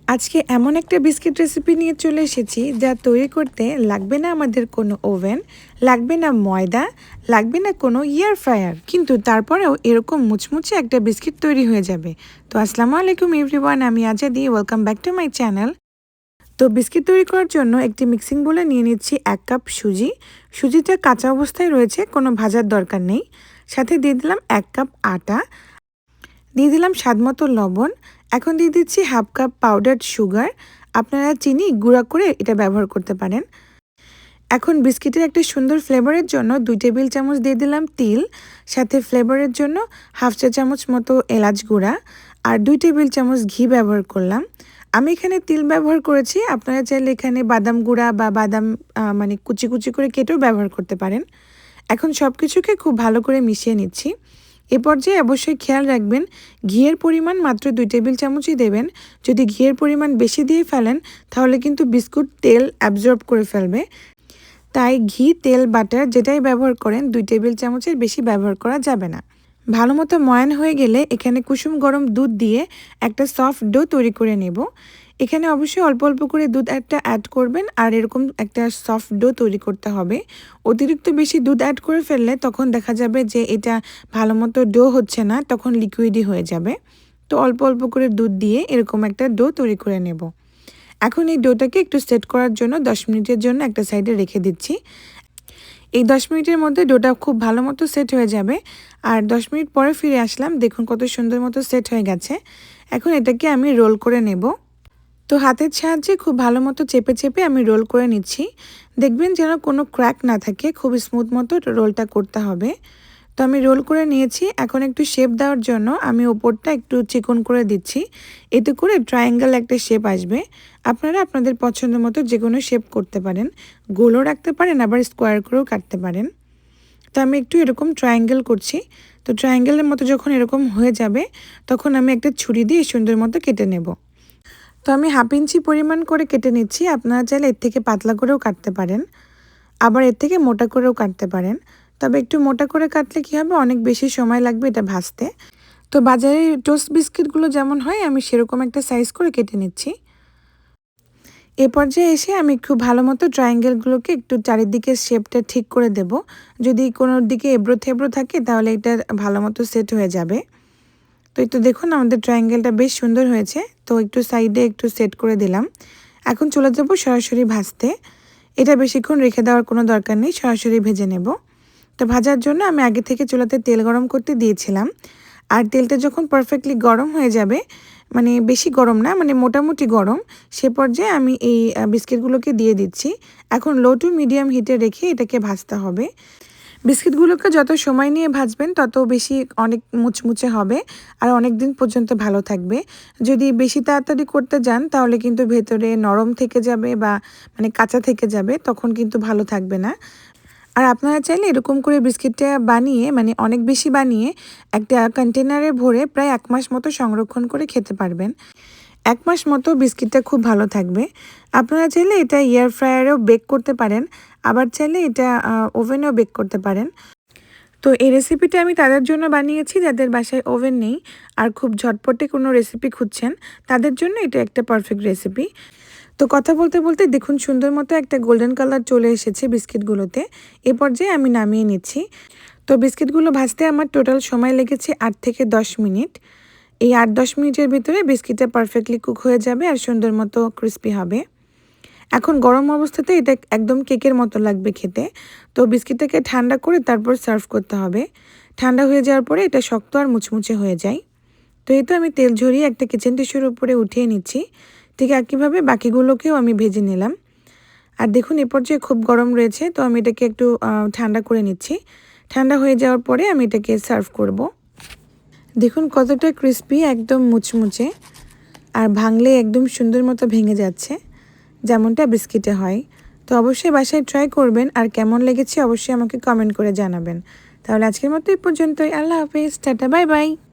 আজকে এমন একটা বিস্কিট রেসিপি নিয়ে চলে এসেছি যা তৈরি করতে লাগবে না আমাদের কোনো ওভেন, লাগবে না ময়দা, লাগবে না কোনো এয়ার ফ্রায়ার, কিন্তু তারপরেও এরকম মুচমুচে একটা বিস্কিট তৈরি হয়ে যাবে। তো আসসালামু আলাইকুম এভরিওয়ান, আমি Azadi, welcome back to my channel. তো বিস্কিট তৈরি করার জন্য একটি মিক্সিং বোলে নিয়ে নিচ্ছি 1 কাপ সুজি। সুজিটা কাঁচা অবস্থায় রয়েছে, কোনো ভাজার দরকার নেই। সাথে দিয়ে দিলাম 1 কাপ আটা, দিয়ে দিলাম স্বাদমতো লবণ। এখন দিয়ে দিচ্ছি 1/2 কাপ পাউডার্ড সুগার। আপনারা চিনি গুঁড়া করে এটা ব্যবহার করতে পারেন। এখন বিস্কিটের একটা সুন্দর ফ্লেভারের জন্য 2 টেবিল চামচ দিয়ে দিলাম তিল, সাথে ফ্লেভারের জন্য 1/2 চা চামচ মতো এলাচ গুঁড়া আর 2 টেবিল চামচ ঘি ব্যবহার করলাম। আমি এখানে তিল ব্যবহার করেছি, আপনারা চাইলে এখানে বাদাম গুঁড়া বা বাদাম মানে কুচি কুচি করে কেটেও ব্যবহার করতে পারেন। এখন সব কিছুকে খুব ভালো করে মিশিয়ে নিচ্ছি। এ পর্যায়ে অবশ্যই খেয়াল রাখবেন ঘিয়ের পরিমাণ মাত্র 2 টেবিল চামচই দেবেন। যদি ঘিয়ের পরিমাণ বেশি দিয়ে ফেলেন তাহলে কিন্তু বিস্কুট তেল অ্যাবজর্ব করে ফেলবে। তাই ঘি, তেল, বাটার যেটাই ব্যবহার করেন 2 টেবিল চামচের বেশি ব্যবহার করা যাবে না। ভালো মতো ময়ান হয়ে গেলে এখানে কুসুম গরম দুধ দিয়ে একটা সফট ডো তৈরি করে নেব। এখানে অবশ্যই অল্প অল্প করে দুধ অ্যাড করবেন আর এরকম একটা সফট ডো তৈরি করতে হবে। অতিরিক্ত বেশি দুধ অ্যাড করে ফেললে তখন দেখা যাবে যে এটা ভালো মতো ডো হচ্ছে না, তখন লিকুইডই হয়ে যাবে। তো অল্প অল্প করে দুধ দিয়ে এরকম একটা ডো তৈরি করে নেব। এখন এই ডোটাকে একটু সেট করার জন্য 10 মিনিটের জন্য একটা সাইডে রেখে দিচ্ছি। এই 10 মিনিটের মধ্যে ডোটা খুব ভালো মতো সেট হয়ে যাবে। আর 10 মিনিট পরে ফিরে আসলাম, দেখুন কত সুন্দর মতো সেট হয়ে গেছে। এখন এটাকে আমি রোল করে নেব। তো হাতের সাহায্যে খুব ভালো মতো চেপে চেপে আমি রোল করে নিচ্ছি। দেখবেন যেন কোনো ক্র্যাক না থাকে, খুব স্মুথ মতো রোলটা করতে হবে। তো আমি রোল করে নিয়েছি। এখন একটু শেপ দেওয়ার জন্য আমি ওপরটা একটু চিকন করে দিচ্ছি, এতে করে ট্রায়াঙ্গেল একটা শেপ আসবে। আপনারা আপনাদের পছন্দ মতো যে কোনো শেপ করতে পারেন, গোলও রাখতে পারেন, আবার স্কোয়ার করেও কাটতে পারেন। তো আমি একটু এরকম ট্রায়াঙ্গেল করছি। তো ট্রায়াঙ্গেলের মতো যখন এরকম হয়ে যাবে তখন আমি একটা ছুরি দিয়ে সুন্দর মতো কেটে নেব। তো আমি 1/2 ইঞ্চি পরিমাণ করে কেটে নিচ্ছি। আপনারা চাইলে এর থেকে পাতলা করেও কাটতে পারেন, আবার এর থেকে মোটা করেও কাটতে পারেন। তবে একটু মোটা করে কাটলে কী হবে, অনেক বেশি সময় লাগবে এটা ভাজতে। তো বাজারে টোস্ট বিস্কিটগুলো যেমন হয় আমি সেরকম একটা সাইজ করে কেটে নিচ্ছি। এ পর্যায়ে এসে আমি খুব ভালো মতো ট্রায়াঙ্গেলগুলোকে একটু চারিদিকে শেপটা ঠিক করে দেব। যদি কোনো দিকে এবড়ো থেবড়ো থাকে তাহলে এটা ভালো মতো সেট হয়ে যাবে। তো একটু দেখুন আমাদের ট্রায়াঙ্গেলটা বেশ সুন্দর হয়েছে। তো একটু সাইডে একটু সেট করে দিলাম। এখন চলে যাব সরাসরি ভাজতে। এটা বেশিক্ষণ রেখে দেওয়ার কোনো দরকার নেই, সরাসরি ভেজে নেব। তো ভাজার জন্য আমি আগে থেকে চুলাতে তেল গরম করতে দিয়েছিলাম। আর তেলটা যখন পারফেক্টলি গরম হয়ে যাবে, মানে বেশি গরম না, মানে মোটামুটি গরম, সে পর্যায়ে আমি এই বিস্কিটগুলোকে দিয়ে দিচ্ছি। এখন লো টু মিডিয়াম হিটে রেখে এটাকে ভাজতে হবে। বিস্কিটগুলোকে যত সময় নিয়ে ভাজবেন তত বেশি অনেক মুচমুচে হবে আর অনেক দিন পর্যন্ত ভালো থাকবে। যদি বেশি তাড়াতাড়ি করতে যান তাহলে কিন্তু ভেতরে নরম থেকে যাবে বা মানে কাঁচা থেকে যাবে, তখন কিন্তু ভালো থাকবে না। আর আপনারা চাইলে এরকম করে বিস্কিটটা বানিয়ে, মানে অনেক বেশি বানিয়ে একটা কন্টেনারে ভরে প্রায় 1 মাস মতো সংরক্ষণ করে খেতে পারবেন। 1 মাস মতো বিস্কিটটা খুব ভালো থাকবে। আপনারা চাইলে এটা এয়ার ফ্রায়ারেও বেক করতে পারেন, আবার চাইলে এটা ওভেনেও বেক করতে পারেন। তো এই রেসিপিটা আমি তাদের জন্য বানিয়েছি যাদের বাসায় ওভেন নেই আর খুব ঝটপটে কোনো রেসিপি খুঁজছেন, তাদের জন্য এটা একটা পারফেক্ট রেসিপি। তো কথা বলতে বলতে দেখুন সুন্দর মতো একটা গোল্ডেন কালার চলে এসেছে বিস্কিটগুলোতে। এ পর্যায়ে আমি নামিয়ে নিচ্ছি। তো বিস্কিটগুলো ভাজতে আমার টোটাল সময় লেগেছে 8 থেকে 10 মিনিট। এই 8-10 মিনিটের ভিতরে বিস্কিটটা পারফেক্টলি কুক হয়ে যাবে আর সুন্দর মতো ক্রিস্পি হবে। এখন গরম অবস্থাতে এটা একদম কেকের মতো লাগবে খেতে। তো বিস্কিটটাকে ঠান্ডা করে তারপর সার্ভ করতে হবে। ঠান্ডা হয়ে যাওয়ার পরে এটা শক্ত আর মুচমুচে হয়ে যায়। তো এই তো আমি তেল ঝরিয়ে একটা কিচেন টিস্যুর উপরে উঠিয়ে নিচ্ছি। ঠিক একইভাবে বাকিগুলোকেও আমি ভেজে নিলাম। আর দেখুন এ পর্যায়ে খুব গরম রয়েছে, তো আমি এটাকে একটু ঠান্ডা করে নিচ্ছি। ঠান্ডা হয়ে যাওয়ার পরে আমি এটাকে সার্ভ করব। দেখুন কতটা ক্রিস্পি, একদম মুচমুচে, আর ভাঙলে একদম সুন্দর মতো ভেঙে যাচ্ছে, যেমনটা বিস্কিটে হয়। তো অবশ্যই বাসায় ট্রাই করবেন আর কেমন লেগেছে অবশ্যই আমাকে কমেন্ট করে জানাবেন। তাহলে আজকের মতো এই পর্যন্তই। আল্লাহ হাফেজ, টাটা, বাই বাই।